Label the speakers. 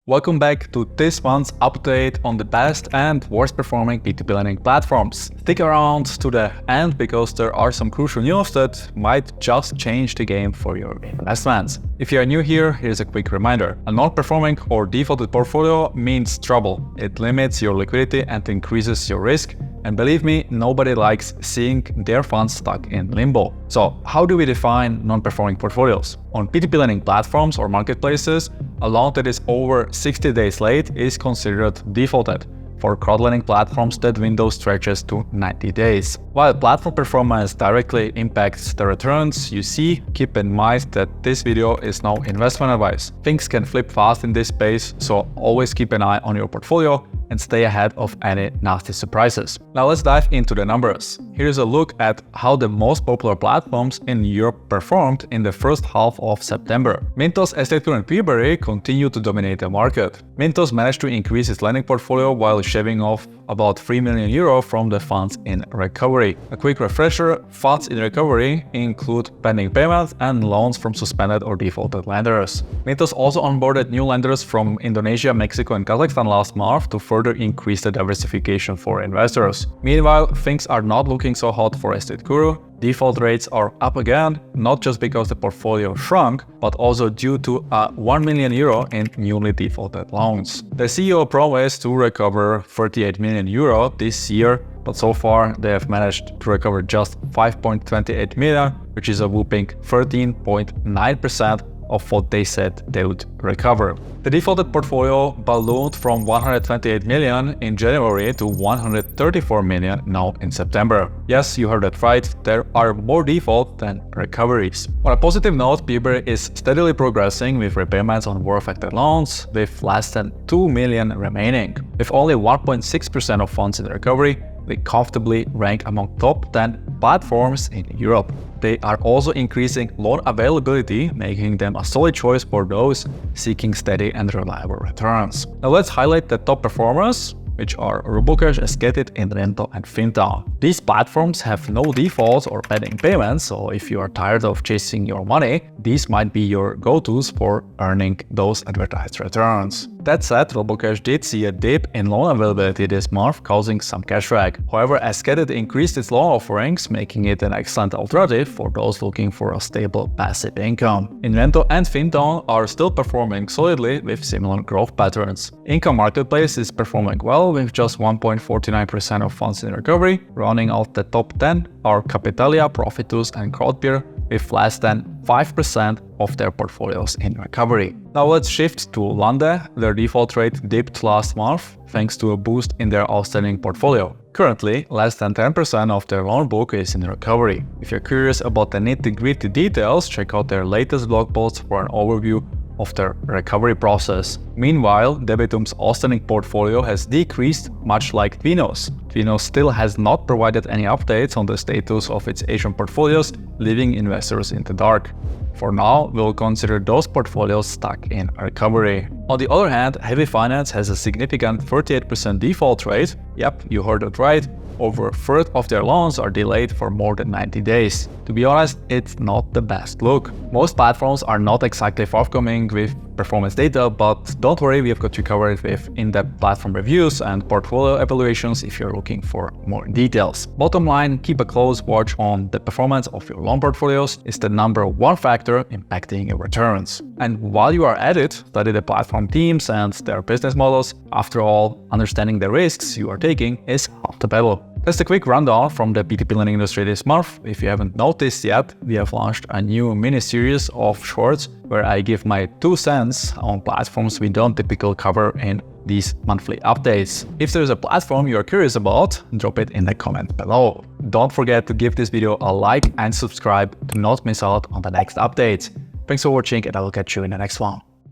Speaker 1: Welcome back to this month's update on the best and worst performing P2P lending platforms. Stick around to the end because there are some crucial news that might just change the game for your investments. If you are new here, here's a quick reminder. A non-performing or defaulted portfolio means trouble. It limits your liquidity and increases your risk. And believe me, nobody likes seeing their funds stuck in limbo. So how do we define non-performing portfolios? On P2P lending platforms or marketplaces, a loan that is over 60 days late is considered defaulted. For crowdlending platforms, that window stretches to 90 days. While platform performance directly impacts the returns you see, keep in mind that this video is no investment advice. Things can flip fast in this space, so always keep an eye on your portfolio and stay ahead of any nasty surprises. Now let's dive into the numbers. Here's a look at how the most popular platforms in Europe performed in the first half of September. Mintos, Estate and Peerberry continue to dominate the market. Mintos managed to increase its lending portfolio while shaving off about 3 million euro from the funds in recovery. A quick refresher, funds in recovery include pending payments and loans from suspended or defaulted lenders. Mintos also onboarded new lenders from Indonesia, Mexico and Kazakhstan last month to further increase the diversification for investors. Meanwhile, things are not looking so hot for Estate Guru. Default rates are up again, not just because the portfolio shrunk, but also due to 1 million euro in newly defaulted loans. The CEO promised to recover 38 million euro this year, but so far they have managed to recover just 5.28 million, which is a whopping 13.9% of what they said they would recover. The defaulted portfolio ballooned from 128 million in January to 134 million now in September. Yes, you heard that right, there are more defaults than recoveries. On a positive note, Peerberry is steadily progressing with repayments on war-affected loans, with less than 2 million remaining. With only 1.6% of funds in recovery, they comfortably rank among top 10 platforms in Europe. They are also increasing loan availability, making them a solid choice for those seeking steady and reliable returns. Now let's highlight the top performers, which are Robocash, Esketit, Inrento and Finta. These platforms have no defaults or pending payments, so if you are tired of chasing your money, these might be your go-tos for earning those advertised returns. That said, Robocash did see a dip in loan availability this month, causing some cash drag. However, Esketit increased its loan offerings, making it an excellent alternative for those looking for a stable passive income. Inrento and Finta are still performing solidly with similar growth patterns. Income Marketplace is performing well with just 1.49% of funds in recovery. Rounding out the top 10 are Capitalia, Profitus and Crowdpeer with less than 5% of their portfolios in recovery. Now let's shift to Lande. Their default rate dipped last month thanks to a boost in their outstanding portfolio. Currently, less than 10% of their loan book is in recovery. If you're curious about the nitty-gritty details, check out their latest blog post for an overview of their recovery process. Meanwhile, Debitum's outstanding portfolio has decreased, much like Twinos. Twinos still has not provided any updates on the status of its Asian portfolios, leaving investors in the dark. For now, we'll consider those portfolios stuck in recovery. On the other hand, Heavy Finance has a significant 38% default rate. Yep, you heard it right. Over a third of their loans are delayed for more than 90 days. To be honest, it's not the best look. Most platforms are not exactly forthcoming with performance data, but don't worry, we have got you covered with in-depth platform reviews and portfolio evaluations if you're looking for more details. Bottom line, keep a close watch on the performance of your loan portfolios. It's the #1 factor impacting your returns. And while you are at it, study the platform teams and their business models. After all, understanding the risks you are taking is half the battle. That's a quick rundown from the P2P lending industry this month. If you haven't noticed yet, we have launched a new mini-series of shorts where I give my 2 cents on platforms we don't typically cover in these monthly updates. If there's a platform you're curious about, drop it in the comment below. Don't forget to give this video a like and subscribe to not miss out on the next updates. Thanks for watching and I will catch you in the next one.